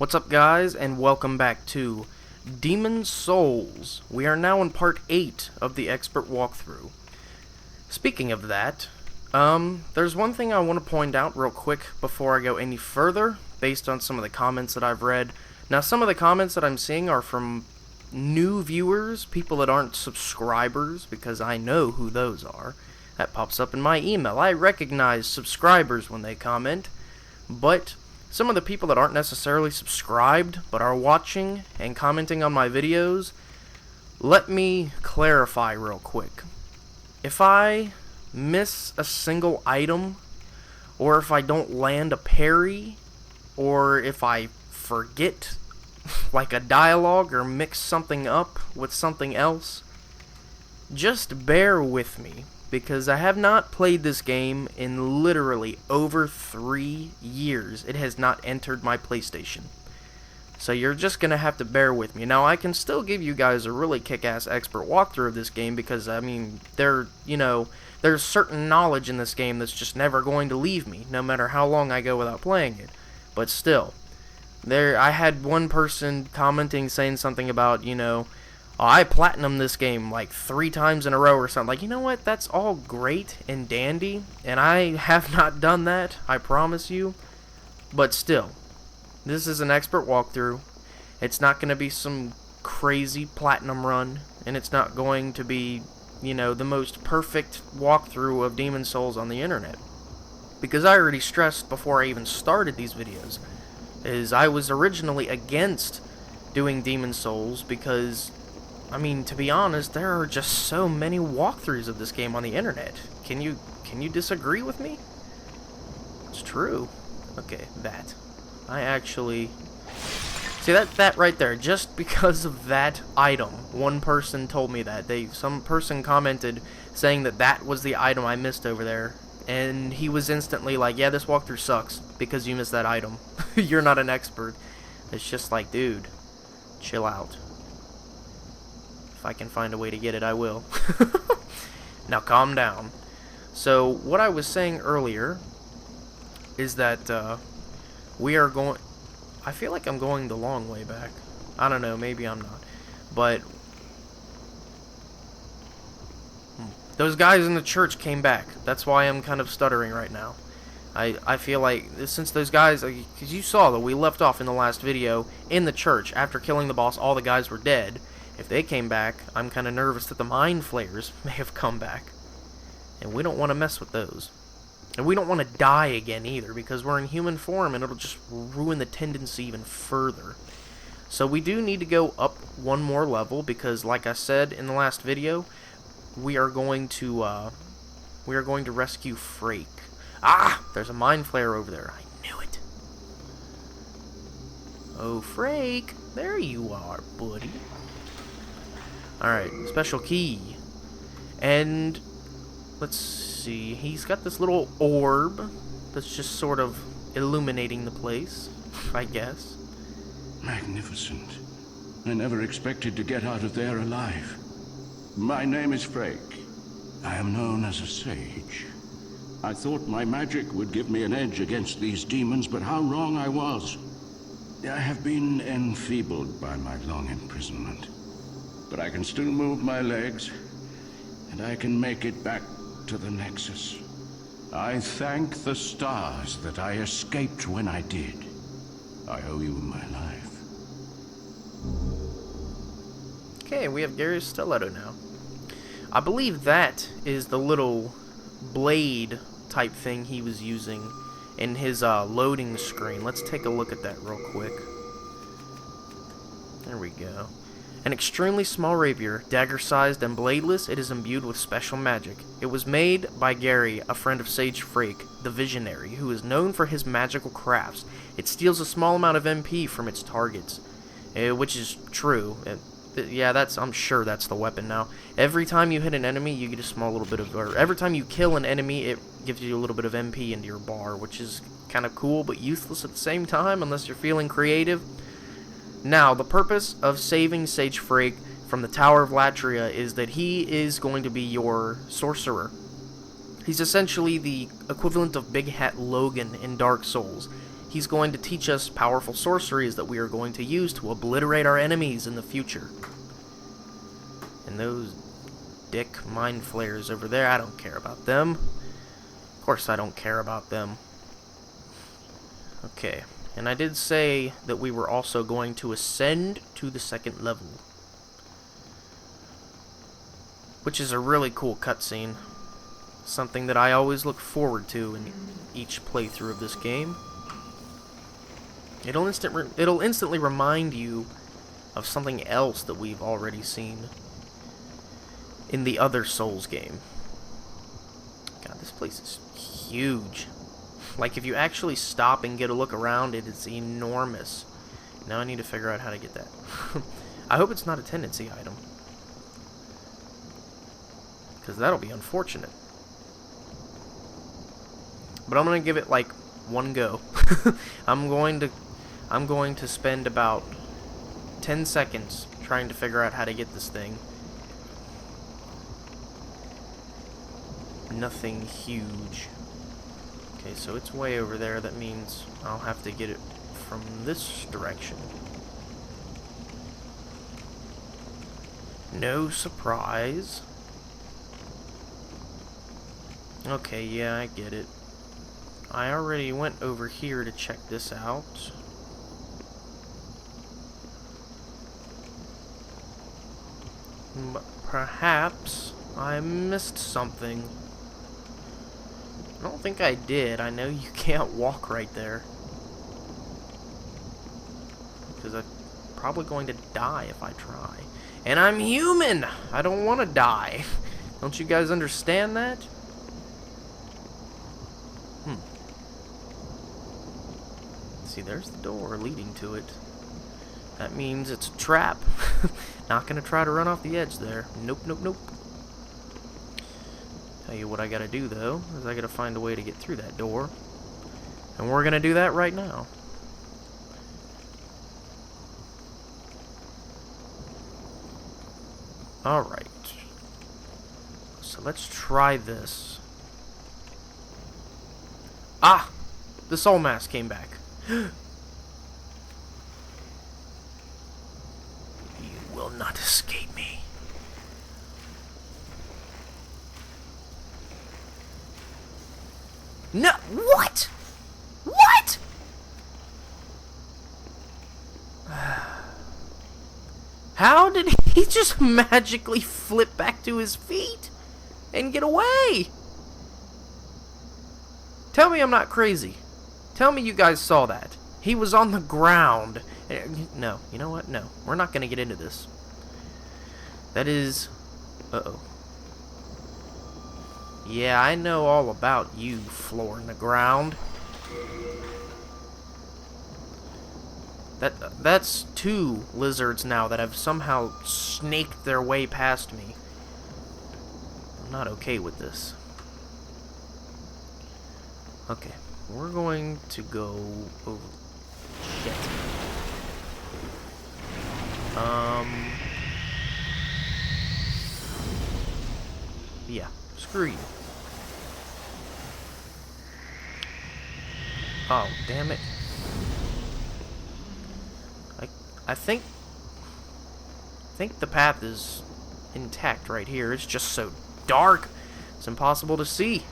What's up, guys, and welcome back to Demon Souls. We are now in part 8 of the expert walkthrough. Speaking of that, there's one thing I want to point out real quick before I go any further, based on some of the comments that I've read. Now, some of the comments that I'm seeing are from new viewers, people that aren't subscribers, because I know who those are. That pops up in my email. I recognize subscribers when they comment, but some of the people that aren't necessarily subscribed, but are watching and commenting on my videos, let me clarify real quick. If I miss a single item, or if I don't land a parry, or if I forget like a dialogue or mix something up with something else, just bear with me, because I have not played this game in literally over 3 years. It has not entered my PlayStation. So you're just going to have to bear with me. Now, I can still give you guys a really kick-ass expert walkthrough of this game because, I mean, there's certain knowledge in this game that's just never going to leave me, no matter how long I go without playing it. But still, I had one person commenting saying something about, I platinumed this game like 3 times in a row or something. Like, you know what? That's all great and dandy, and I have not done that, I promise you. But still, this is an expert walkthrough. It's not going to be some crazy platinum run, and it's not going to be, the most perfect walkthrough of Demon Souls on the internet. Because I already stressed before I even started these videos, is I was originally against doing Demon Souls because, I mean, to be honest, there are just so many walkthroughs of this game on the internet. Can you disagree with me? It's true. Okay, that. I actually... See, that right there, just because of that item, one person told me that. Some person commented saying that was the item I missed over there, and he was instantly like, yeah, this walkthrough sucks because you missed that item. You're not an expert. It's just like, dude, chill out. If I can find a way to get it, I will. Now, calm down. So, what I was saying earlier is that we are going... I feel like I'm going the long way back. I don't know, maybe I'm not. But those guys in the church came back. That's why I'm kind of stuttering right now. I feel like, since those guys... Because you saw that we left off in the last video in the church. After killing the boss, all the guys were dead. If they came back, I'm kind of nervous that the mind flayers may have come back. And we don't want to mess with those. And we don't want to die again either, because we're in human form and it'll just ruin the tendency even further. So we do need to go up one more level, because like I said in the last video, we are going to rescue Frake. Ah! There's a mind flayer over there. I knew it. Oh, Frake, there you are, buddy. Alright, special key. And let's see, he's got this little orb that's just sort of illuminating the place, I guess. Magnificent. I never expected to get out of there alive. My name is Frake. I am known as a sage. I thought my magic would give me an edge against these demons, but how wrong I was. I have been enfeebled by my long imprisonment. But I can still move my legs, and I can make it back to the Nexus. I thank the stars that I escaped when I did. I owe you my life. Okay, we have Gary's stiletto now. I believe that is the little blade type thing he was using in his loading screen. Let's take a look at that real quick. There we go. An extremely small rapier, dagger-sized and bladeless, it is imbued with special magic. It was made by Gary, a friend of Sage Frake, the Visionary, who is known for his magical crafts. It steals a small amount of MP from its targets, which is true. Yeah, I'm sure that's the weapon now. Every time you hit an enemy, you get a small little bit of... Or every time you kill an enemy, it gives you a little bit of MP into your bar, which is kind of cool, but useless at the same time, unless you're feeling creative. Now, the purpose of saving Sage Frake from the Tower of Latria is that he is going to be your sorcerer. He's essentially the equivalent of Big Hat Logan in Dark Souls. he's going to teach us powerful sorceries that we are going to use to obliterate our enemies in the future. And those dick mind flayers over there, I don't care about them. Of course I don't care about them. Okay, and I did say that we were also going to ascend to the second level, which is a really cool cutscene. Something that I always look forward to in each playthrough of this game. It'll instantly remind you of something else that we've already seen in the other Souls game. God, this place is huge. Like, if you actually stop and get a look around, it is enormous. Now I need to figure out how to get that. I hope it's not a tendency item, because that'll be unfortunate. But I'm gonna give it like one go. I'm going to spend about 10 seconds trying to figure out how to get this thing. Nothing huge. Okay, so it's way over there. That means I'll have to get it from this direction. No surprise. Okay, yeah, I get it. I already went over here to check this out. But perhaps I missed something. I don't think I did. I know you can't walk right there, because I'm probably going to die if I try. And I'm human! I don't want to die. Don't you guys understand that? See, there's the door leading to it. That means it's a trap. Not gonna try to run off the edge there. Nope, nope, nope. Tell you what I gotta do, though, is I gotta find a way to get through that door. And we're gonna do that right now. Alright. So let's try this. Ah! The soul mask came back. You will not escape me. No, what? What? How did he just magically flip back to his feet and get away? Tell me I'm not crazy. Tell me you guys saw that. He was on the ground. No, you know what? No, we're not going to get into this. That is... Uh-oh. Yeah, I know all about you, floor in the ground. That's 2 lizards now that have somehow snaked their way past me. I'm not okay with this. Okay, we're going to go over... Shit. Yeah, screw you. Oh, damn it. I think the path is intact right here. It's just so dark, it's impossible to see.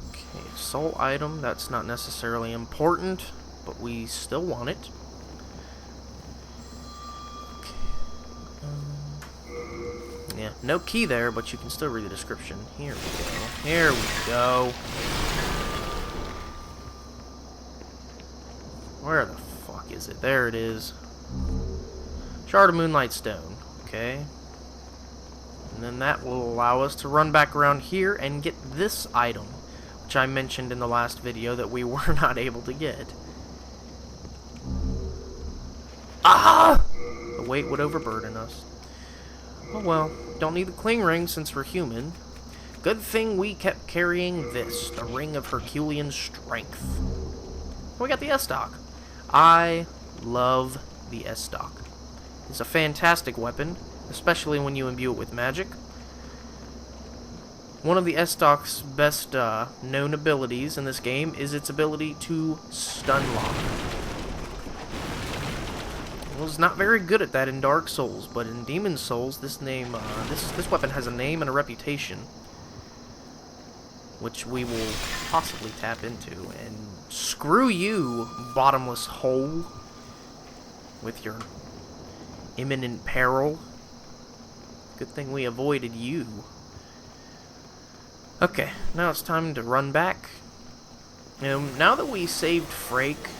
Okay, soul item, that's not necessarily important, but we still want it. Okay. Yeah, no key there, but you can still read the description. Here we go. Here we go. Where the fuck is it? There it is. Shard of Moonlight Stone. Okay. And then that will allow us to run back around here and get this item, which I mentioned in the last video that we were not able to get. Ah! The weight would overburden us. Oh well, don't need the cling ring since we're human. Good thing we kept carrying this, the Ring of Herculean Strength. We got the S-Stock. I love the S-Stock. It's a fantastic weapon, especially when you imbue it with magic. one of the S-Stock's best known abilities in this game is its ability to stun lock. It was not very good at that in Dark Souls, but in Demon Souls, this weapon has a name and a reputation, which we will possibly tap into. And screw you, bottomless hole, with your imminent peril. Good thing we avoided you. Okay, now it's time to run back. Now that we saved Frake...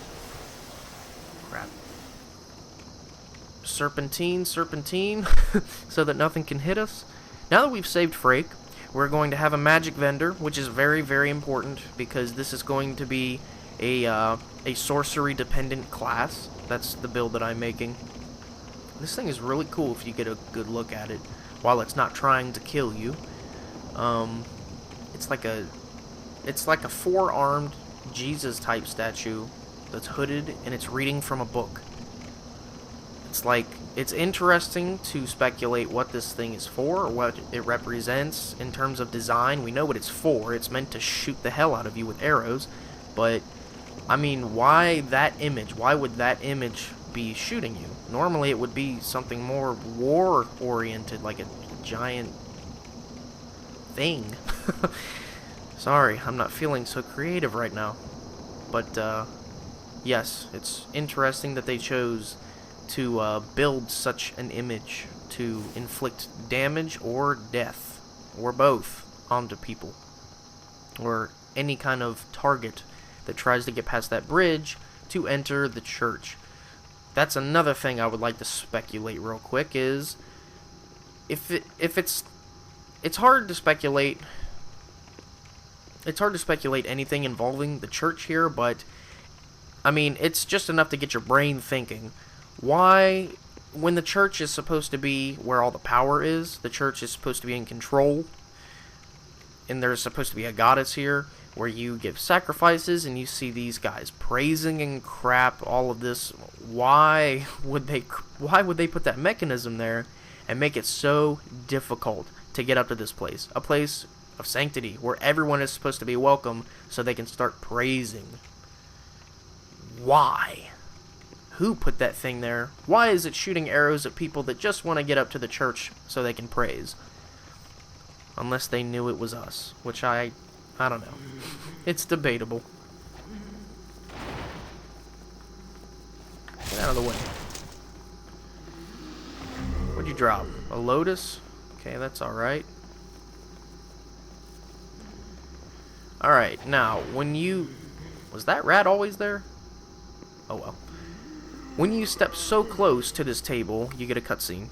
Crap. Serpentine, so that nothing can hit us. Now that we've saved Frake, we're going to have a magic vendor, which is very, very important, because this is going to be a sorcery-dependent class. That's the build that I'm making. This thing is really cool if you get a good look at it, while it's not trying to kill you. It's like a four-armed Jesus-type statue that's hooded, and it's reading from a book. It's interesting to speculate what this thing is for, or what it represents in terms of design. We know what it's for. It's meant to shoot the hell out of you with arrows, but, I mean, why that image? Why would that image be shooting you? Normally it would be something more war-oriented, like a giant thing. Sorry, I'm not feeling so creative right now. But, yes, it's interesting that they chose to build such an image to inflict damage or death, or both, onto people, or any kind of target that tries to get past that bridge to enter the church. That's another thing I would like to speculate real quick, is it's hard to speculate anything involving the church here, but I mean, it's just enough to get your brain thinking. Why, when the church is supposed to be where all the power is, the church is supposed to be in control, and there's supposed to be a goddess here, where you give sacrifices, and you see these guys praising and crap, all of this, why would they put that mechanism there, and make it so difficult to get up to this place? A place of sanctity, where everyone is supposed to be welcome, so they can start praising. Why? Who put that thing there? Why is it shooting arrows at people that just want to get up to the church so they can praise? Unless they knew it was us, which I don't know. It's debatable. Get out of the way. What'd you drop? A lotus? Okay, that's alright. Alright, now, when you... Was that rat always there? Oh well. When you step so close to this table, you get a cutscene.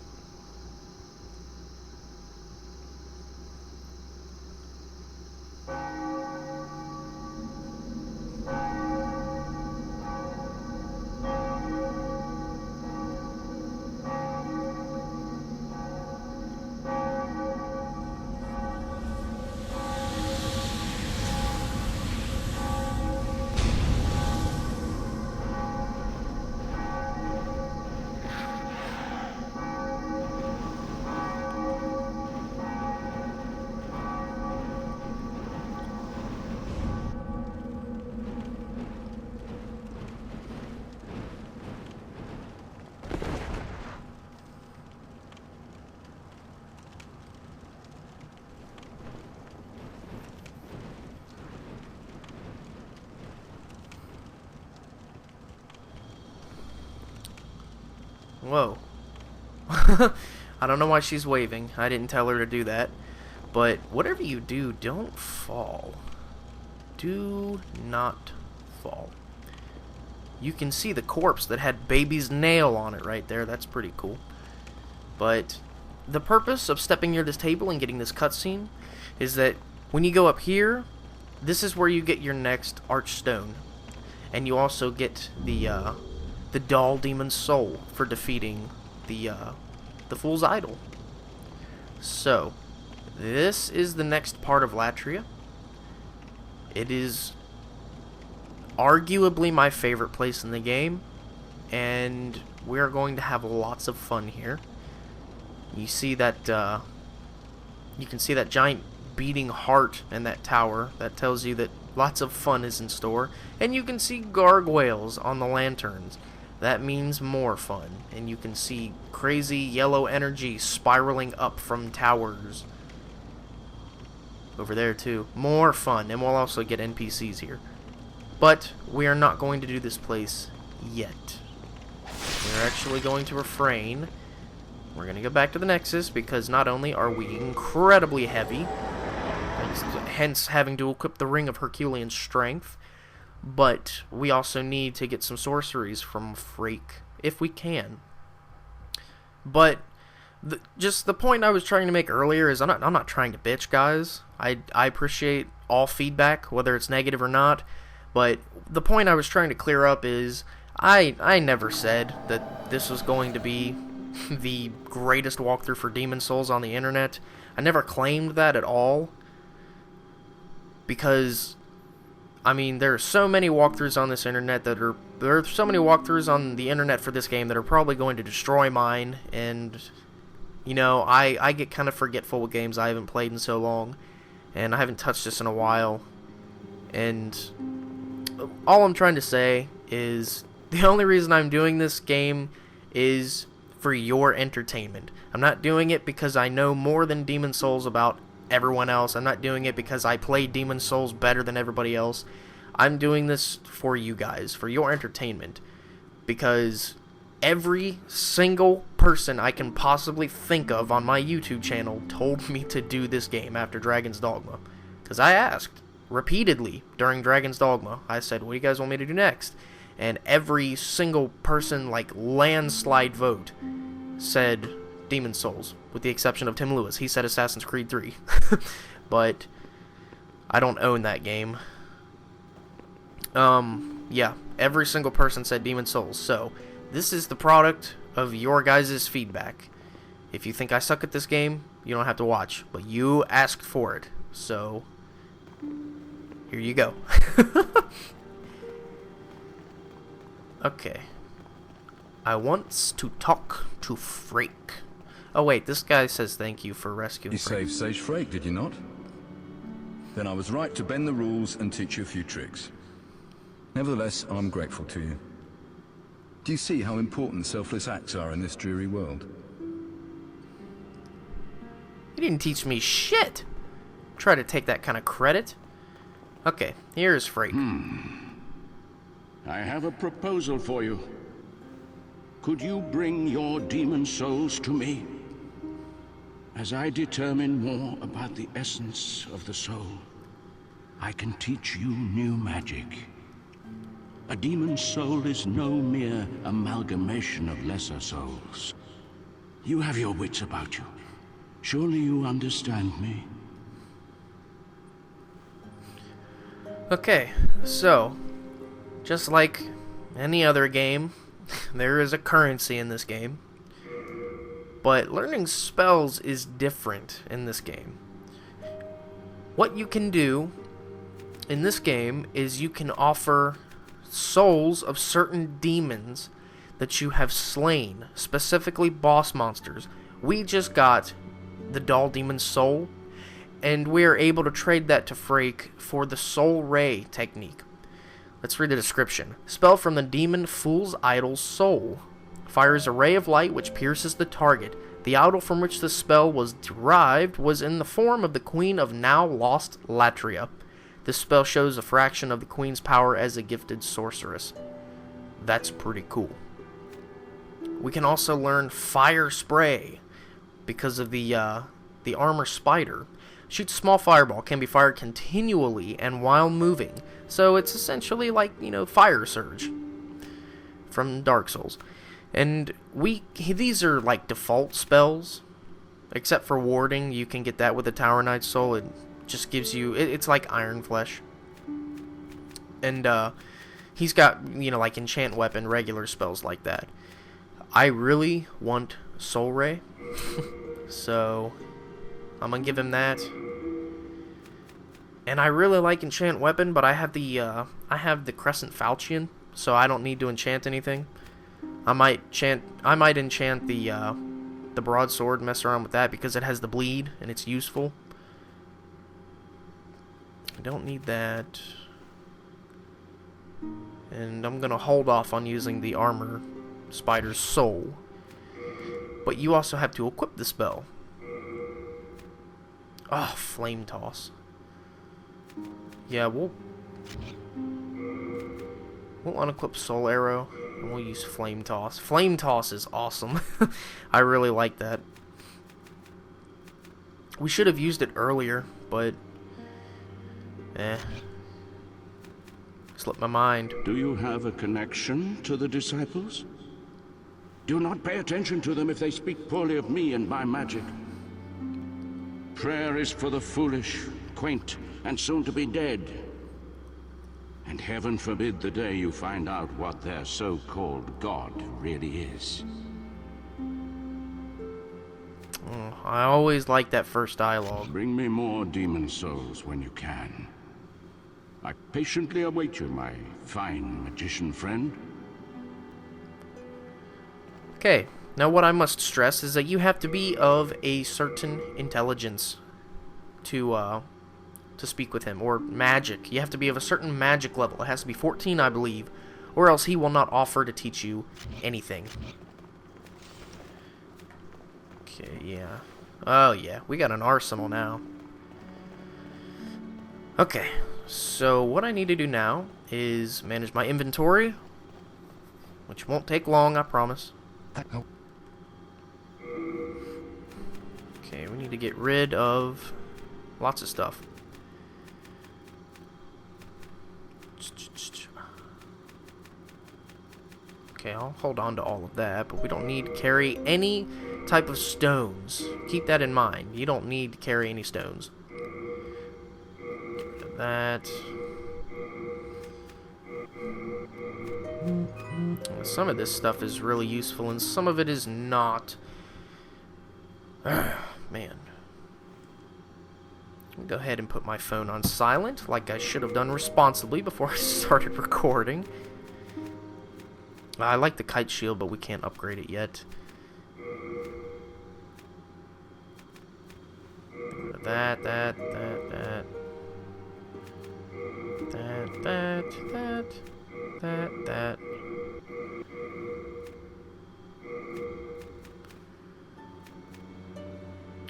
Whoa. I don't know why she's waving. I didn't tell her to do that. But whatever you do, don't fall. Do not fall. You can see the corpse that had baby's nail on it right there. That's pretty cool. But the purpose of stepping near this table and getting this cutscene is that when you go up here, this is where you get your next archstone. And you also get the doll demon's soul for defeating the fool's idol. So, this is the next part of Latria. It is arguably my favorite place in the game, and we're going to have lots of fun here. You see that, you can see that giant beating heart in that tower. That tells you that lots of fun is in store. And you can see gargoyles on the lanterns. That means more fun. And you can see crazy yellow energy spiraling up from towers. Over there too. More fun. And we'll also get NPCs here. But we are not going to do this place yet. We're actually going to refrain. We're going to go back to the Nexus because not only are we incredibly heavy, hence having to equip the Ring of Herculean Strength, but we also need to get some sorceries from Frake, if we can. But just the point I was trying to make earlier is I'm not trying to bitch, guys. I appreciate all feedback, whether it's negative or not, but the point I was trying to clear up is I never said that this was going to be the greatest walkthrough for Demon Souls on the internet. I never claimed that at all. Because, I mean, there are so many walkthroughs on this internet there are so many walkthroughs on the internet for this game that are probably going to destroy mine. And, you know, I get kind of forgetful with games I haven't played in so long. And I haven't touched this in a while. And all I'm trying to say is the only reason I'm doing this game is for your entertainment. I'm not doing it because I know more than Demon Souls about everyone else. I'm not doing it because I play Demon Souls better than everybody else. I'm doing this for you guys, for your entertainment. Because every single person I can possibly think of on my YouTube channel told me to do this game after Dragon's Dogma. Because I asked repeatedly during Dragon's Dogma. I said, what do you guys want me to do next? And every single person, like, landslide vote said Demon Souls, with the exception of Tim Lewis. He said Assassin's Creed 3. But I don't own that game. Yeah, every single person said Demon Souls. So, this is the product of your guys' feedback. If you think I suck at this game, you don't have to watch. But you asked for it. So, here you go. Okay. I wants to talk to Frake. Oh wait, this guy says thank you for rescuing You Frake. saved Sage Frake, did you not? Then I was right to bend the rules and teach you a few tricks. Nevertheless, I'm grateful to you. Do you see how important selfless acts are in this dreary world? You didn't teach me shit! Try to take that kind of credit. Okay, here's Frake. I have a proposal for you. Could you bring your demon souls to me? As I determine more about the essence of the soul, I can teach you new magic. A demon soul is no mere amalgamation of lesser souls. You have your wits about you. Surely you understand me? Okay, so, just like any other game, there is a currency in this game. But learning spells is different in this game. What you can do in this game is you can offer souls of certain demons that you have slain, specifically boss monsters. We just got the Doll Demon's soul, and we are able to trade that to Frake for the Soul Ray technique. Let's read the description. Spell from the demon Fool's Idol's soul. Fires a ray of light which pierces the target. The idol from which the spell was derived was in the form of the queen of now lost Latria. This spell shows a fraction of the queen's power as a gifted sorceress. That's pretty cool. We can also learn Fire Spray because of the armor spider. Shoots a small fireball, can be fired continually and while moving. So it's essentially like, Fire Surge from Dark Souls. And these are like default spells, except for warding. You can get that with the Tower Knight's Soul. It just gives you, it's like Iron Flesh. And he's got, like Enchant Weapon, regular spells like that. I really want Soul Ray, so I'm gonna give him that. And I really like Enchant Weapon, but I have the Crescent Falchion, so I don't need to enchant anything. I might enchant the broadsword and mess around with that because it has the bleed and it's useful. don't need that. And I'm gonna hold off on using the armor spider's soul. But you also have to equip the spell. Oh, flame toss. Yeah, we'll unequip soul arrow and we'll use flame toss. Flame toss is awesome. I really like that. We should have used it earlier, but slipped my mind. Do you have a connection to the disciples? Do not pay attention to them if they speak poorly of me and my magic. Prayer is for the foolish, quaint, and soon to be dead. And heaven forbid the day you find out what their so-called God really is. I always like that first dialogue. Bring me more demon souls when you can. I patiently await you, my fine magician friend. Okay, now what I must stress is that you have to be of a certain intelligence to speak with him, or magic. You have to be of a certain magic level. It has to be 14, I believe, or else he will not offer to teach you anything. Okay, yeah. Oh, yeah, we got an arsenal now. Okay, so what I need to do now is manage my inventory, which won't take long, I promise. Okay, we need to get rid of lots of stuff. Okay, I'll hold on to all of that, but we don't need to carry any type of stones. Keep that in mind. You don't need to carry any stones. Get rid of that. Some of this stuff is really useful, and some of it is not. Man. I'll go ahead and put my phone on silent, like I should have done responsibly before I started recording. I like the kite shield, but we can't upgrade it yet. That.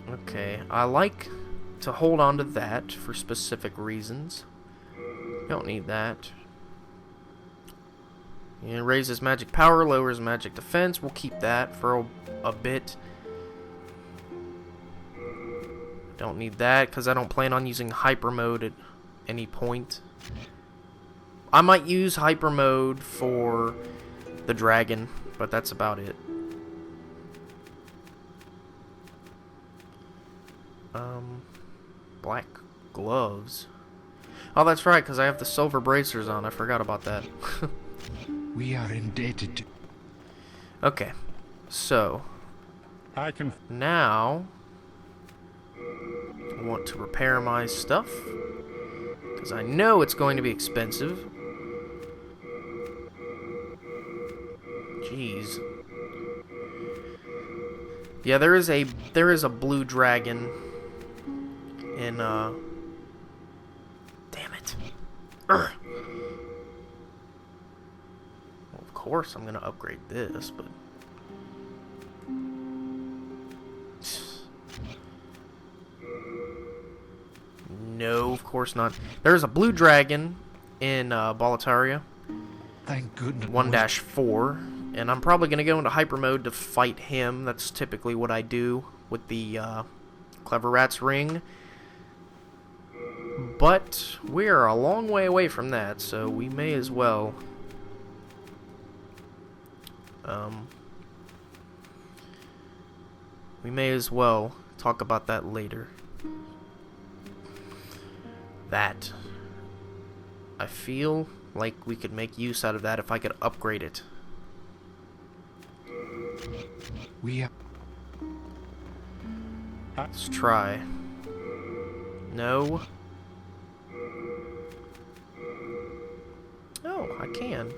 Okay, I like to hold on to that for specific reasons. Don't need that. It raises magic power, lowers magic defense. We'll keep that for a bit. Don't need that because I don't plan on using hyper mode at any point. I might use hyper mode for the dragon, but that's about it. Black gloves. Oh, that's right, because I have the silver bracers on. I forgot about that. We are indebted to... Okay, so I can... now I want to repair my stuff because I know it's going to be expensive. Jeez. Yeah, there is a blue dragon in damn it. Urgh. Well, of course I'm gonna upgrade this, but no, of course not. There's a blue dragon in Latria. Thank goodness. 1-4, and I'm probably going to go into hyper mode to fight him. That's typically what I do with the Clever Rat's Ring. But we're a long way away from that, so we may as well talk about that later. That, I feel like we could make use out of that if I could upgrade it. Let's try. No. Oh, I can.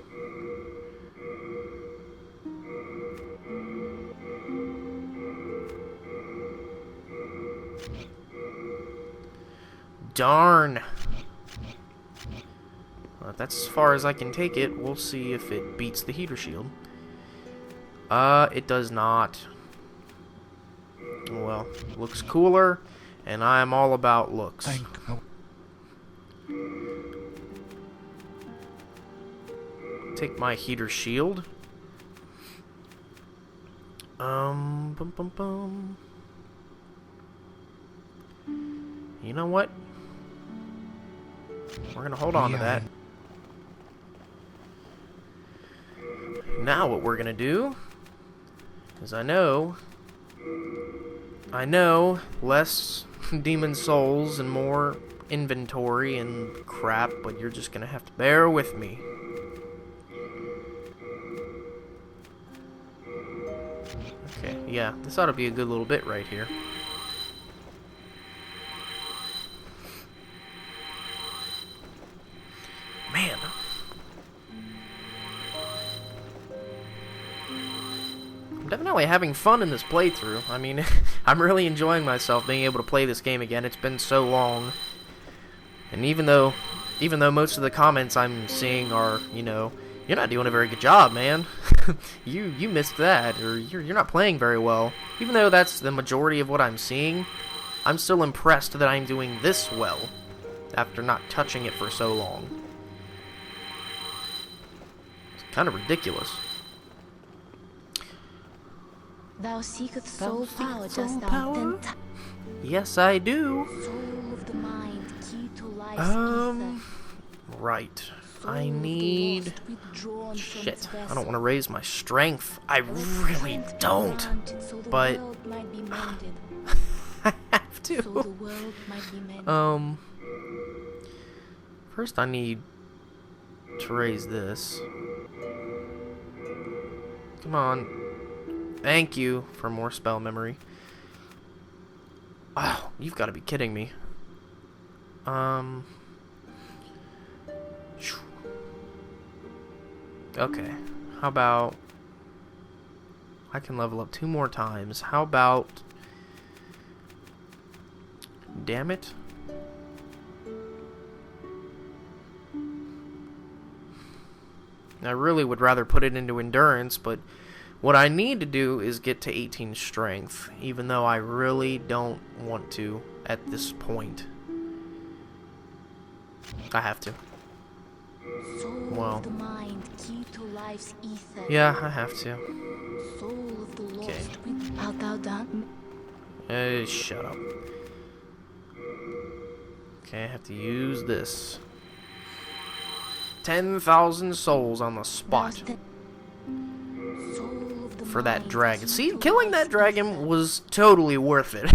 Darn. that's as far as I can take it. We'll see if it beats the heater shield. It does not. Well, looks cooler, and I am all about looks. Thank no. Take my heater shield. Bum, bum, bum. You know what? We're gonna hold on to that. Now what we're gonna do is I know less demon souls and more inventory and crap, but you're just gonna have to bear with me. Okay, yeah, this ought to be a good little bit right here. Man. I'm definitely having fun in this playthrough. I mean, I'm really enjoying myself being able to play this game again. It's been so long. And even though most of the comments I'm seeing are, you know, you're not doing a very good job, man. you missed that, or you're not playing very well. Even though that's the majority of what I'm seeing, I'm still impressed that I'm doing this well after not touching it for so long. It's kind of ridiculous. Thou seekest soul power, just thou then Yes, I do. soul of the mind, key to life's ether. Right. Soul I of the need... lost, withdrawn from Shit, its I vessel. don't want to raise my strength. I really Strength don't. granted so the But world might be mended. I have So the to. world might be mended. First I need to raise this. Come on. Thank you for more spell memory. Oh, you've got to be kidding me. Okay. How about... I can level up 2 more times. How about... Damn it. I really would rather put it into endurance, but what I need to do is get to 18 strength, even though I really don't want to at this point. I have to. Soul Well. of the mind, key to life's ether. Yeah, I have to. Soul of the lost, Okay. art thou done? Shut up. Okay, I have to use this. 10,000 souls on the spot for that dragon. See, killing that dragon was totally worth it.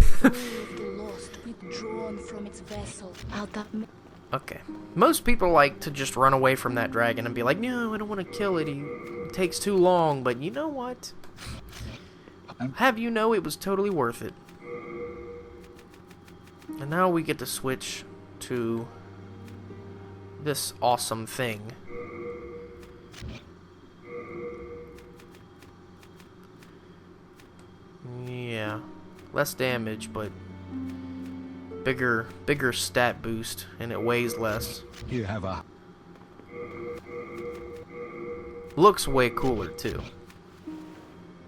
Okay. Most people like to just run away from that dragon and be like, no, I don't want to kill it. He takes too long. But you know what? Have you know it was totally worth it. And now we get to switch to this awesome thing. Yeah. Less damage, but bigger stat boost, and it weighs less. You have a... Looks way cooler, too.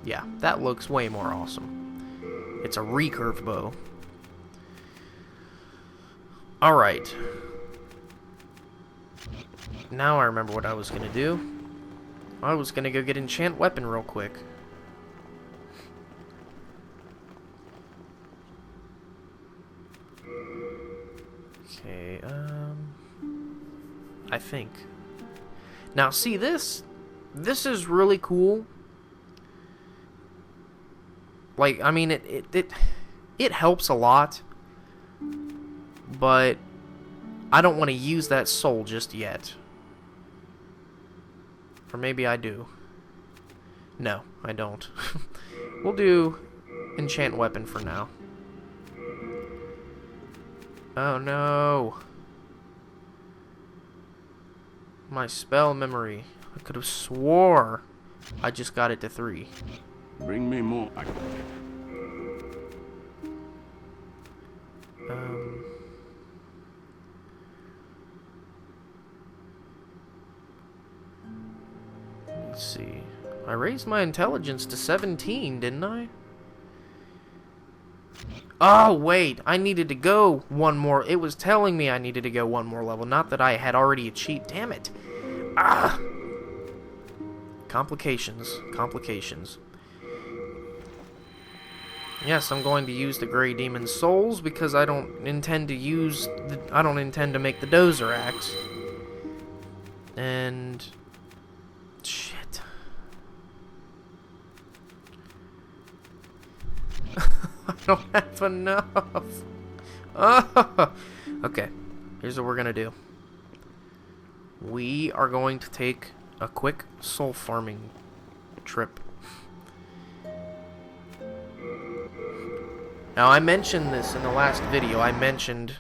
Yeah, that looks way more awesome. It's a recurve bow. Alright. Now I remember what I was gonna do. I was gonna go get enchant weapon real quick. Okay, I think. Now see this is really cool. Like, I mean, it helps a lot, but I don't want to use that soul just yet. Or maybe I do. No, I don't. We'll do enchant weapon for now. Oh no. My spell memory. I could have swore I just got it to 3. Bring me more. Let's see. I raised my intelligence to 17, didn't I? Oh, wait. I needed to go one more. It was telling me I needed to go one more level. Not that I had already achieved. Damn it. Ah! Complications. Complications. Yes, I'm going to use the Grey Demon Souls because I don't intend to use I don't intend to make the Dozer Axe. And shit. I don't have enough. Oh. Okay. Here's what we're going to do. We are going to take a quick soul farming trip. Now, I mentioned this in the last video. I mentioned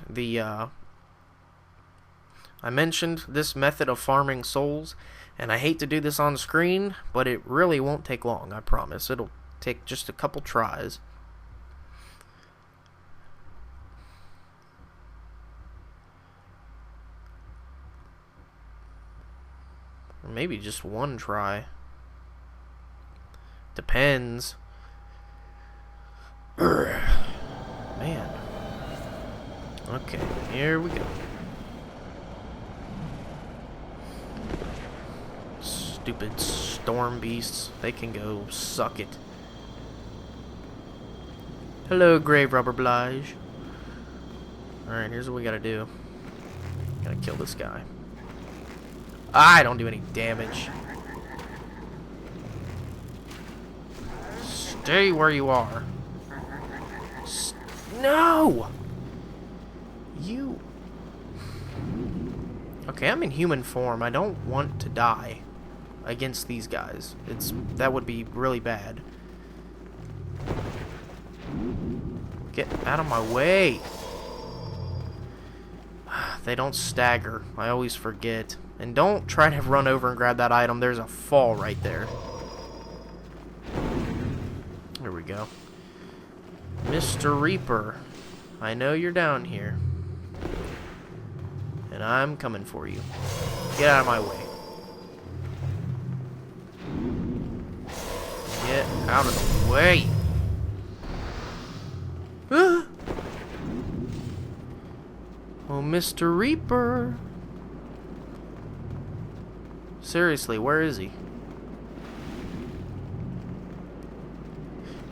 this method of farming souls, and I hate to do this on screen, but it really won't take long, I promise. It'll take just a couple tries. Or maybe just one try. Depends. Man. Okay, here we go. Stupid storm beasts. They can go suck it. Hello, Grave Robber Blige. Alright, here's what we gotta do. Gotta kill this guy. I don't do any damage. Stay where you are. No! You... Okay, I'm in human form. I don't want to die against these guys. That would be really bad. Get out of my way! They don't stagger. I always forget. And don't try to run over and grab that item. There's a fall right there. There we go. Mr. Reaper, I know you're down here. And I'm coming for you. Get out of my way. Get out of the way. Ah! Oh, Mr. Reaper. Seriously, where is he?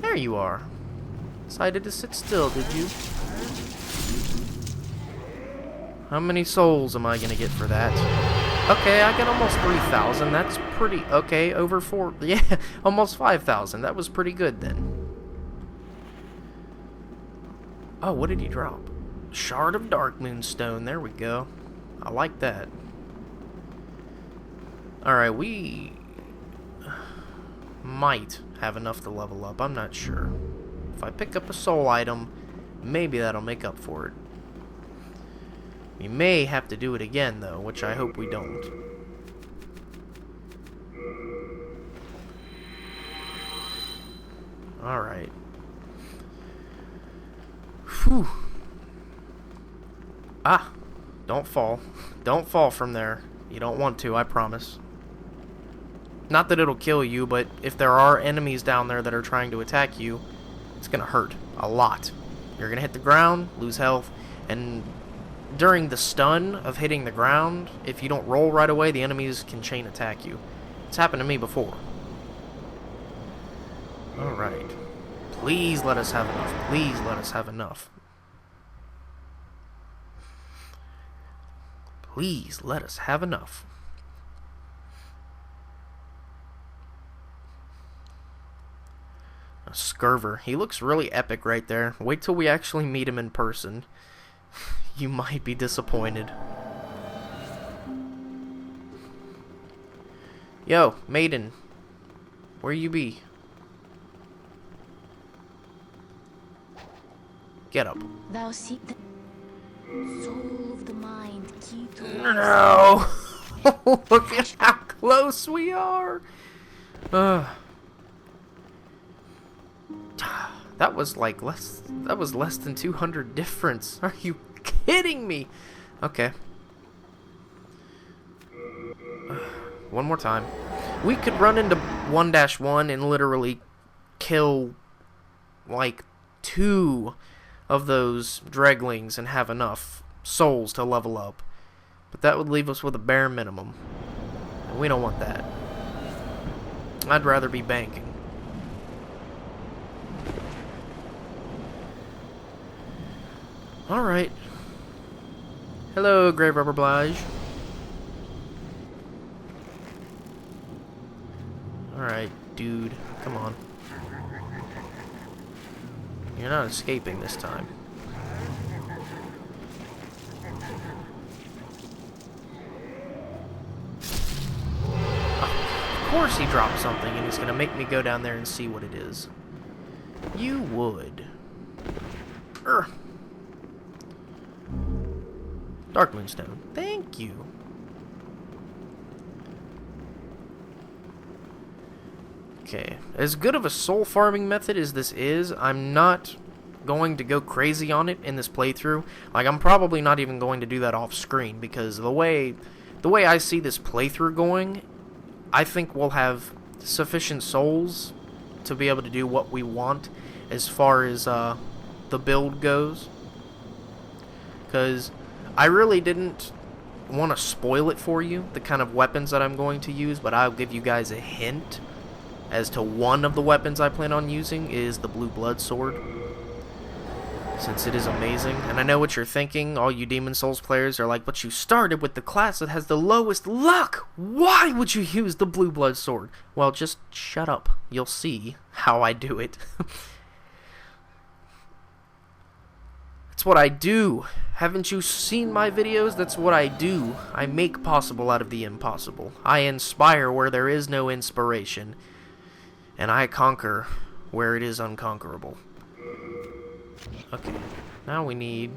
There you are. Decided to sit still, did you? How many souls am I gonna get for that? Okay, I got almost 3,000. That's pretty... Okay, over 4... Yeah, almost 5,000. That was pretty good, then. Oh, what did he drop? Shard of Dark Moonstone. There we go. I like that. Alright, we... might have enough to level up. I'm not sure. If I pick up a soul item, maybe that'll make up for it. We may have to do it again, though, which I hope we don't. Alright. Whew. Ah! Don't fall. Don't fall from there. You don't want to, I promise. Not that it'll kill you, but if there are enemies down there that are trying to attack you, it's gonna hurt a lot. You're gonna hit the ground, lose health, and during the stun of hitting the ground, if you don't roll right away, the enemies can chain attack you. It's happened to me before. Alright. Please let us have enough. Please let us have enough. Please let us have enough. A Scurver. He looks really epic right there. Wait till we actually meet him in person. You might be disappointed. Yo, maiden. Where you be? Get up. Thou seek the soul of the mind, key to No! Look at how close we are! That was like less than 200 difference. Are you kidding me? Okay. One more time. We could run into 1-1 and literally kill, like, 2 of those dreglings and have enough souls to level up. But that would leave us with a bare minimum. And we don't want that. I'd rather be banking. Alright. Hello, Grave Rubber Blige. Alright, dude. Come on. You're not escaping this time. Of course he dropped something, and he's gonna make me go down there and see what it is. You would. Dark Moonstone. Thank you. Okay. As good of a soul farming method as this is, I'm not going to go crazy on it in this playthrough. Like, I'm probably not even going to do that off screen, because the way I see this playthrough going, I think we'll have sufficient souls to be able to do what we want as far as the build goes. Because I really didn't want to spoil it for you, the kind of weapons that I'm going to use, but I'll give you guys a hint as to one of the weapons I plan on using is the Blue Blood Sword, since it is amazing. And I know what you're thinking, all you Demon Souls players are like, but you started with the class that has the lowest luck! Why would you use the Blue Blood Sword? Well, just shut up. You'll see how I do it. It's what I do. Haven't you seen my videos? That's what I do. I make possible out of the impossible. I inspire where there is no inspiration. And I conquer where it is unconquerable. Okay, now we need...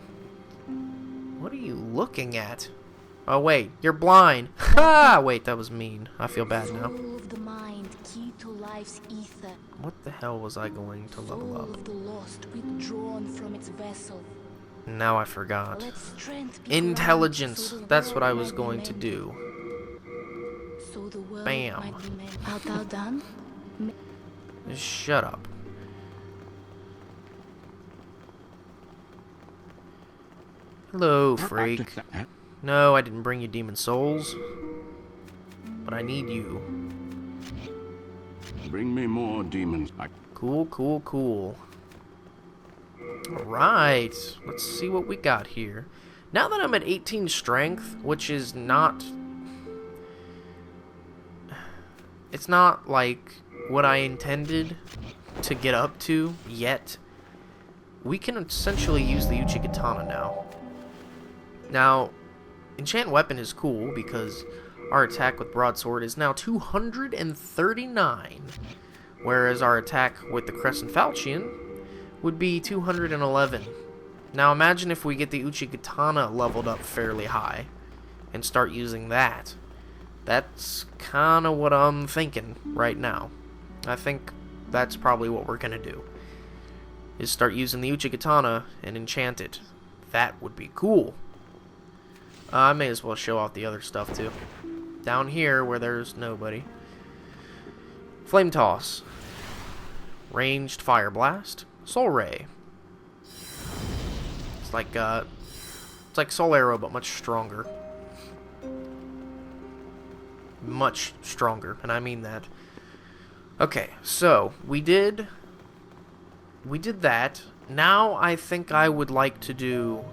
What are you looking at? Oh wait, you're blind. Ha! Wait, that was mean. I feel bad now. Soul of the mind, key to life's ether. What the hell was I going to level Soul up? of the lost, withdrawn from its vessel. Now I forgot. Let strength be Intelligence. granted, so the That's what I world was might be going to mended. do. So the world Bam. might be mended. Art thou done? Just shut up. Hello, freak. No, I didn't bring you Demon Souls. But I need you. Bring me more demons. Cool, cool, cool. Alright, let's see what we got here. Now that I'm at 18 strength, which is not... It's not, like, what I intended to get up to yet. We can essentially use the Uchigatana now. Now, Enchant Weapon is cool because our attack with Broadsword is now 239, whereas our attack with the Crescent Falchion would be 211. Now imagine if we get the Uchigatana leveled up fairly high and start using that. That's kind of what I'm thinking right now. I think that's probably what we're going to do, is start using the Uchigatana and enchant it. That would be cool. I may as well show off the other stuff too. Down here where there's nobody. Flame Toss. Ranged Fire Blast. Soul Ray. It's like Soul Arrow but much stronger. Much stronger, and I mean that. Okay, so we did that. Now I think I would like to do...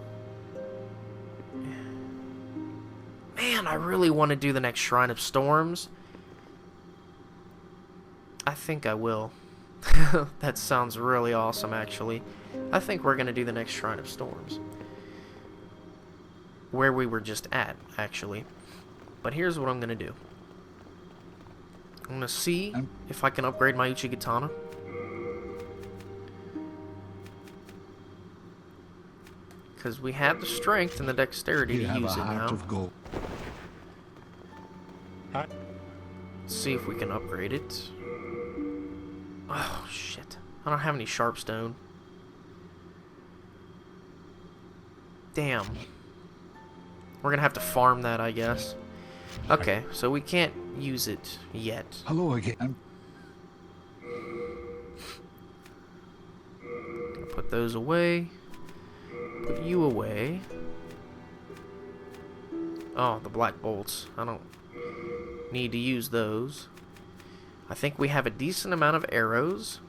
Man, I really want to do the next Shrine of Storms. I think I will. That sounds really awesome, actually. I think we're going to do the next Shrine of Storms. Where we were just at, actually. But here's what I'm going to do. I'm going to see if I can upgrade my Uchigatana. Because we have the strength and the dexterity to use it now. Let's see if we can upgrade it. Oh, shit. I don't have any Sharpstone. Damn. We're going to have to farm that, I guess. Okay, so we can't use it yet. Hello again. Put those away. Put you away. Oh, the black bolts. I don't need to use those. I think we have a decent amount of arrows.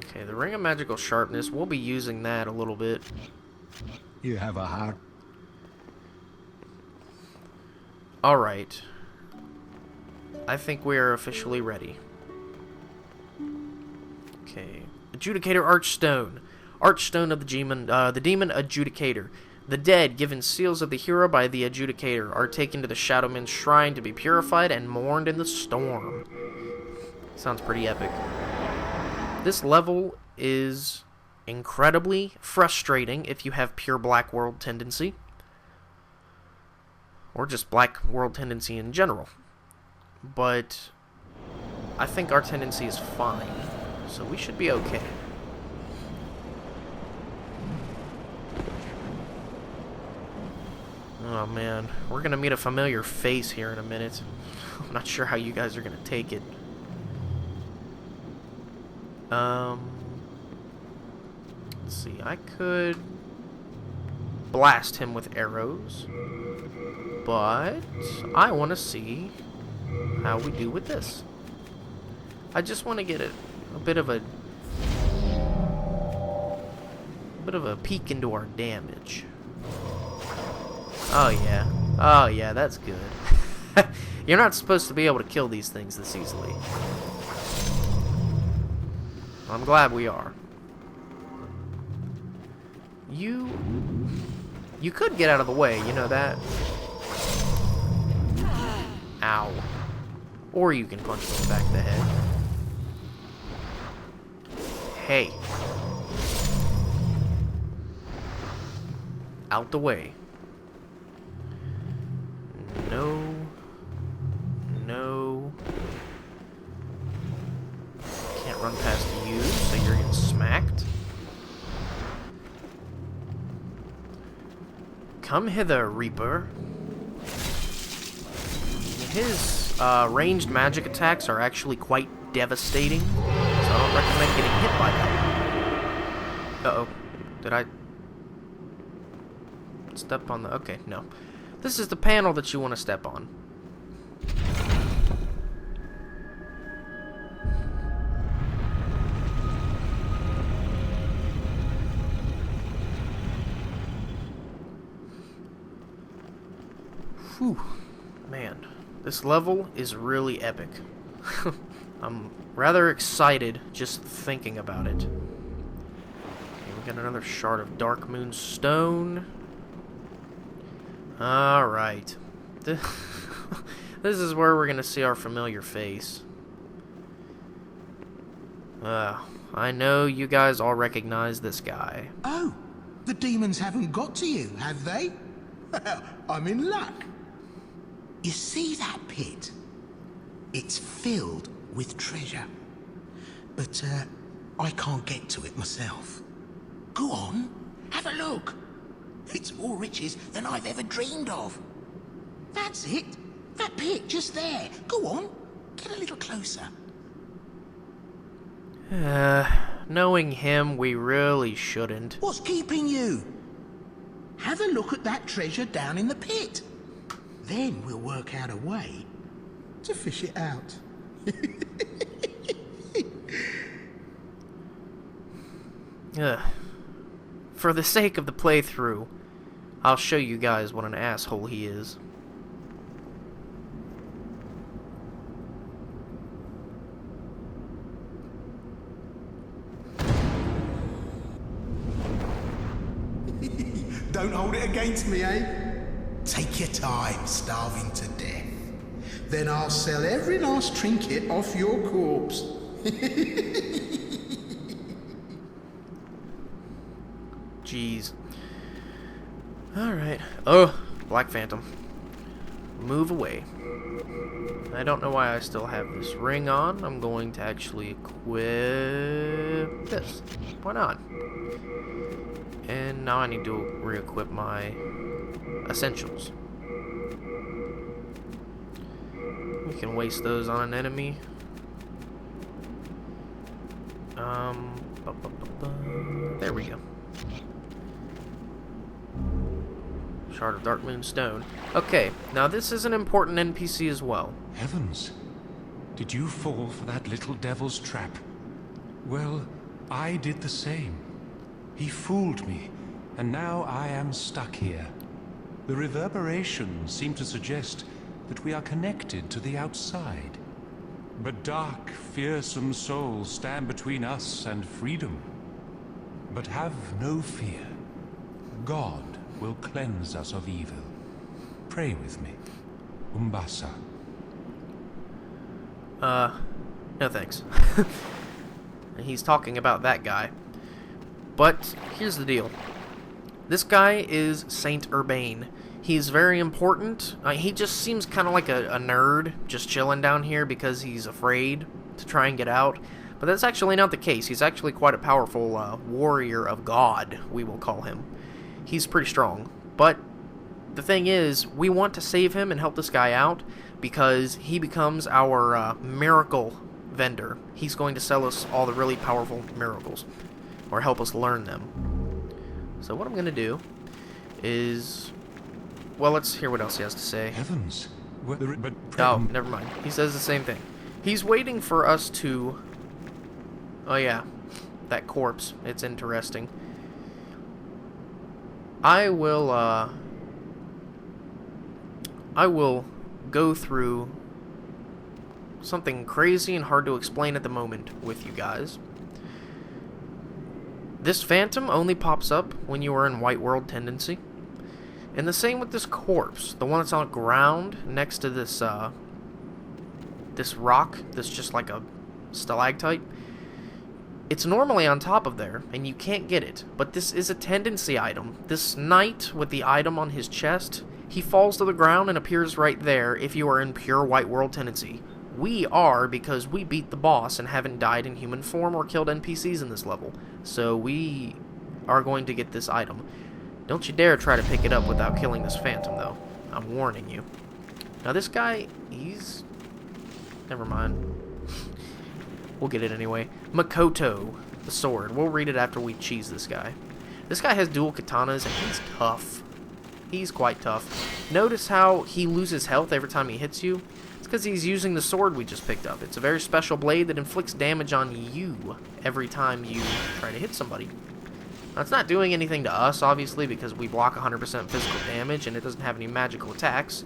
Okay, the Ring of Magical Sharpness, we'll be using that a little bit. You have a heart. Alright. I think we are officially ready. Okay. Adjudicator Archstone. Archstone of the demon Adjudicator. The dead, given seals of the hero by the Adjudicator, are taken to the Shadowman's shrine to be purified and mourned in the storm. Sounds pretty epic. This level is incredibly frustrating if you have pure Black World tendency. Or just Black World tendency in general. But I think our tendency is fine, so we should be okay. Oh man, we're gonna meet a familiar face here in a minute. I'm not sure how you guys are gonna take it. Let's see, I could blast him with arrows, but I want to see how we do with this. I just want to get a bit of a peek into our damage. Oh yeah, that's good. You're not supposed to be able to kill these things this easily. I'm glad we are. You could get out of the way, you know that? Ow. Or you can punch me in the back of the head. Hey. Out the way. No. No. Can't run past you, so you're getting smacked. Come hither, Reaper. His ranged magic attacks are actually quite devastating, so I don't recommend getting hit by that. Uh-oh. Did I step on the... Okay, no. This is the panel that you want to step on. Whew. Man, this level is really epic. I'm rather excited just thinking about it. Okay, we got another shard of Dark Moon Stone. Alright. This is where we're gonna see our familiar face. I know you guys all recognize this guy. Oh, the demons haven't got to you, have they? I'm in luck. You see that pit? It's filled with treasure. But, I can't get to it myself. Go on, have a look. It's more riches than I've ever dreamed of. That's it. That pit just there. Go on, get a little closer. Knowing him, we really shouldn't. What's keeping you? Have a look at that treasure down in the pit. Then we'll work out a way to fish it out. For the sake of the playthrough, I'll show you guys what an asshole he is. Don't hold it against me, eh? Take your time, starving to death. Then I'll sell every last trinket off your corpse. Jeez. Alright. Oh, Black Phantom. Move away. I don't know why I still have this ring on. I'm going to actually equip this. Why not? And now I need to re-equip my essentials. We can waste those on an enemy. There we go. Shard of Dark Moon Stone. Okay, now this is an important NPC as well. Heavens! Did you fall for that little devil's trap? Well, I did the same. He fooled me, and now I am stuck here. The reverberations seem to suggest that we are connected to the outside. But dark, fearsome souls stand between us and freedom. But have no fear. God will cleanse us of evil. Pray with me. Umbasa. No thanks. He's talking about that guy. But here's the deal. This guy is Saint Urbane. He's very important. He just seems kind of like a nerd, just chilling down here because he's afraid to try and get out. But that's actually not the case. He's actually quite a powerful warrior of God, we will call him. He's pretty strong. But the thing is, we want to save him and help this guy out because he becomes our miracle vendor. He's going to sell us all the really powerful miracles, or help us learn them. So what I'm going to do is... Well, let's hear what else he has to say. Heavens! Oh, never mind. He says the same thing. He's waiting for us to... Oh yeah, that corpse. It's interesting. I will go through something crazy and hard to explain at the moment with you guys. This phantom only pops up when you are in White World Tendency. And the same with this corpse, the one that's on the ground next to this this rock that's just like a stalactite. It's normally on top of there, and you can't get it, but this is a tendency item. This knight with the item on his chest, he falls to the ground and appears right there if you are in pure White World Tendency. We are, because we beat the boss and haven't died in human form or killed NPCs in this level. So we are going to get this item. Don't you dare try to pick it up without killing this phantom, though. I'm warning you. Now this guy, he's... Never mind. We'll get it anyway. Makoto, the sword. We'll read it after we cheese this guy. This guy has dual katanas, and he's tough. He's quite tough. Notice how he loses health every time he hits you? It's because he's using the sword we just picked up. It's a very special blade that inflicts damage on you every time you try to hit somebody. Now, it's not doing anything to us, obviously, because we block 100% physical damage, and it doesn't have any magical attacks.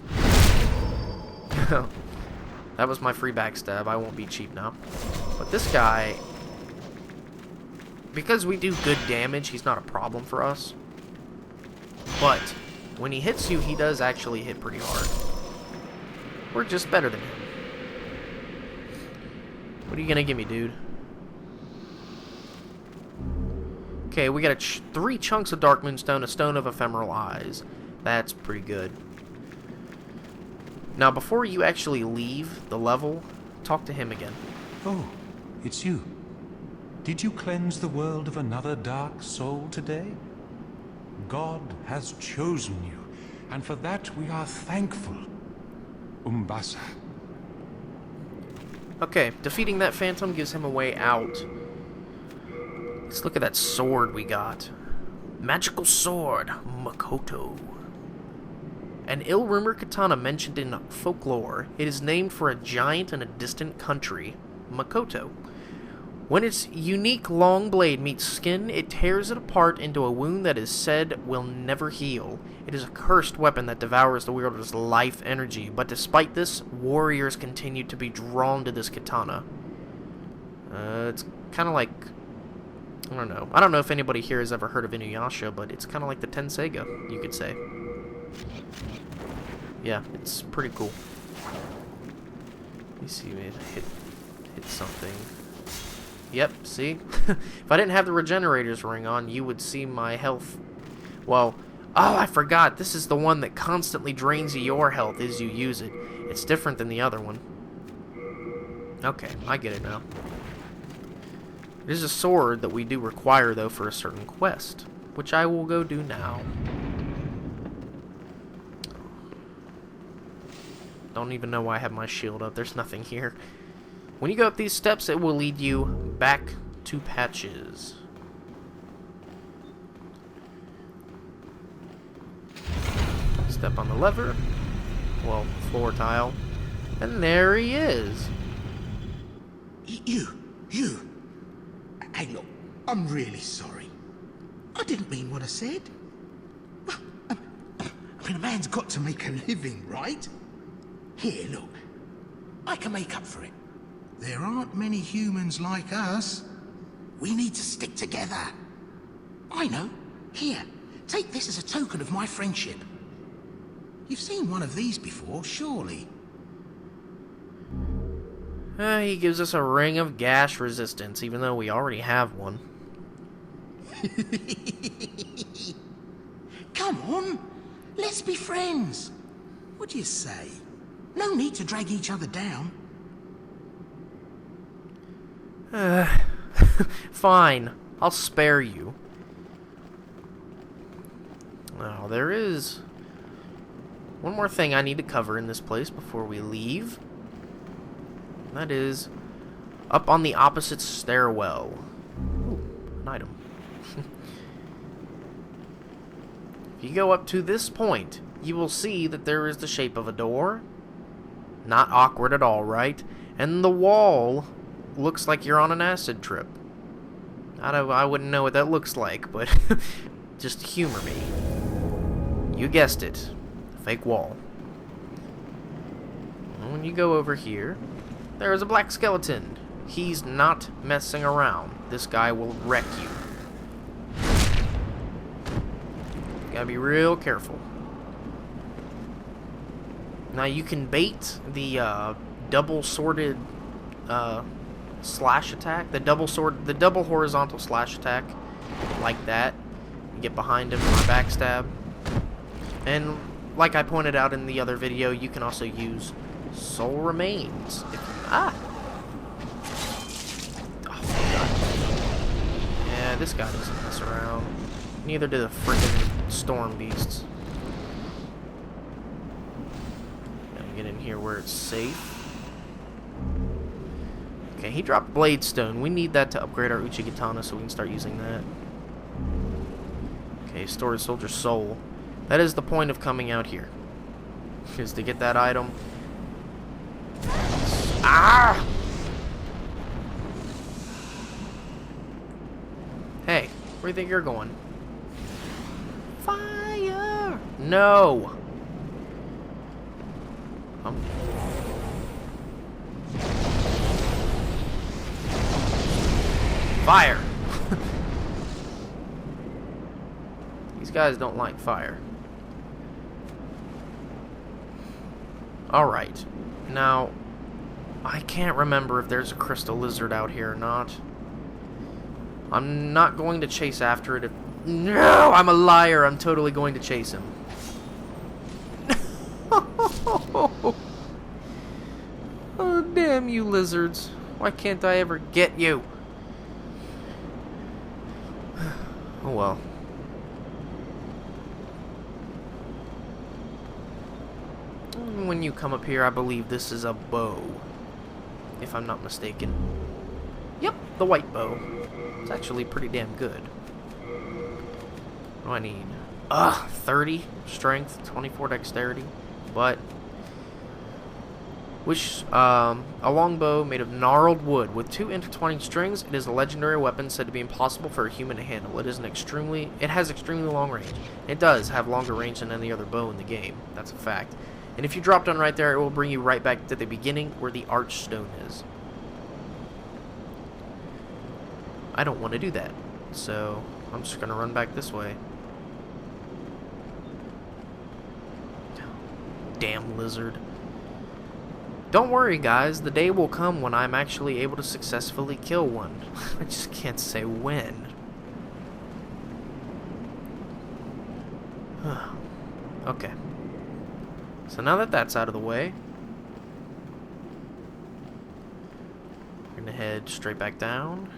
That was my free backstab. I won't be cheap now. But this guy, because we do good damage, he's not a problem for us. But when he hits you, he does actually hit pretty hard. We're just better than him. What are you gonna give me, dude? Okay, we got 3 chunks of Dark Moonstone, a Stone of Ephemeral Eyes. That's pretty good. Now, before you actually leave the level, talk to him again. Oh, it's you. Did you cleanse the world of another dark soul today? God has chosen you, and for that we are thankful. Umbasa. Okay, defeating that phantom gives him a way out. Let's look at that sword we got. Magical sword, Makoto. An ill-rumored katana mentioned in folklore. It is named for a giant in a distant country, Makoto. When its unique long blade meets skin, it tears it apart into a wound that is said will never heal. It is a cursed weapon that devours the wielder's life energy, but despite this, warriors continue to be drawn to this katana. It's kind of like... I don't know. I don't know if anybody here has ever heard of Inuyasha, but it's kind of like the Tenseiga, you could say. Yeah, it's pretty cool. Let me see, maybe hit something. Yep, see? If I didn't have the regenerator's ring on, you would see my health. Well, oh, I forgot. This is the one that constantly drains your health as you use it. It's different than the other one. Okay, I get it now. It is a sword that we do require, though, for a certain quest, which I will go do now. Don't even know why I have my shield up. There's nothing here. When you go up these steps, it will lead you back to Patches. Step on the lever. Well, floor tile. And there he is. You. Hey, look, I'm really sorry. I didn't mean what I said. I mean, a man's got to make a living, right? Here, look. I can make up for it. There aren't many humans like us. We need to stick together. I know. Here, take this as a token of my friendship. You've seen one of these before, surely. He gives us a ring of gash resistance, even though we already have one. Come on, let's be friends. What do you say? No need to drag each other down. Fine, I'll spare you. Now, there is one more thing I need to cover in this place before we leave. That is up on the opposite stairwell. Ooh, an item. If you go up to this point, you will see that there is the shape of a door. Not awkward at all, right? And the wall looks like you're on an acid trip. I wouldn't know what that looks like, but just humor me. You guessed it. Fake wall. And when you go over here, there is a black skeleton. He's not messing around. This guy will wreck you. Gotta be real careful. Now you can bait the double-sworded slash attack, the double horizontal slash attack, like that. You get behind him for a backstab. And like I pointed out in the other video, you can also use Soul Remains. Oh, God. Yeah, this guy doesn't mess around. Neither do the freaking storm beasts. Gotta get in here where it's safe. Okay, he dropped Blade Stone. We need that to upgrade our Uchigatana so we can start using that. Okay, Stored Soldier Soul. That is the point of coming out here. Is to get that item. Ah! Hey, where do you think you're going? Fire! No! Fire! These guys don't like fire. Alright. Now, I can't remember if there's a crystal lizard out here or not. I'm not going to chase after it. No! I'm a liar. I'm totally going to chase him. Oh, damn you lizards. Why can't I ever get you? Oh, well. When you come up here, I believe this is a bow. If I'm not mistaken. Yep, the white bow. It's actually pretty damn good. What do I need? 30 strength, 24 dexterity. But which a longbow made of gnarled wood with 2 intertwining strings. It is a legendary weapon said to be impossible for a human to handle. It has extremely long range. It does have longer range than any other bow in the game. That's a fact. And if you drop down right there, it will bring you right back to the beginning where the archstone is. I don't want to do that, so I'm just gonna run back this way. Damn lizard. Don't worry, guys. The day will come when I'm actually able to successfully kill one. I just can't say when. Okay. So now that that's out of the way, we're gonna head straight back down.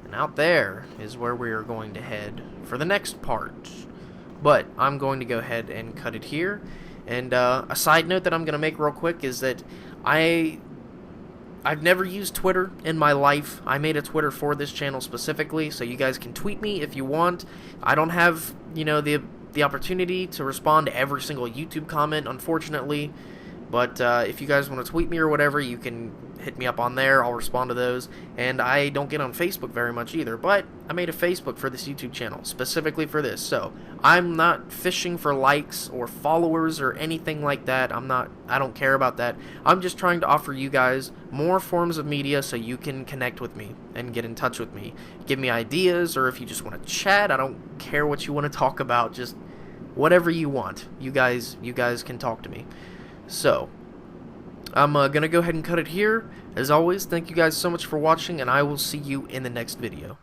And out there is where we are going to head for the next part. But I'm going to go ahead and cut it here. And a side note that I'm going to make real quick is that I've never used Twitter in my life. I made a Twitter for this channel specifically, so you guys can tweet me if you want. I don't have, you know, the opportunity to respond to every single YouTube comment, unfortunately. But if you guys want to tweet me or whatever, you can hit me up on there. I'll respond to those. And I don't get on Facebook very much either, but I made a Facebook for this YouTube channel specifically for this. So I'm not fishing for likes or followers or anything like that. I don't care about that. I'm just trying to offer you guys more forms of media so you can connect with me and get in touch with me. Give me ideas, or if you just want to chat, I don't care what you want to talk about. Just whatever you want. You guys can talk to me. So I'm going to go ahead and cut it here. As always, thank you guys so much for watching, and I will see you in the next video.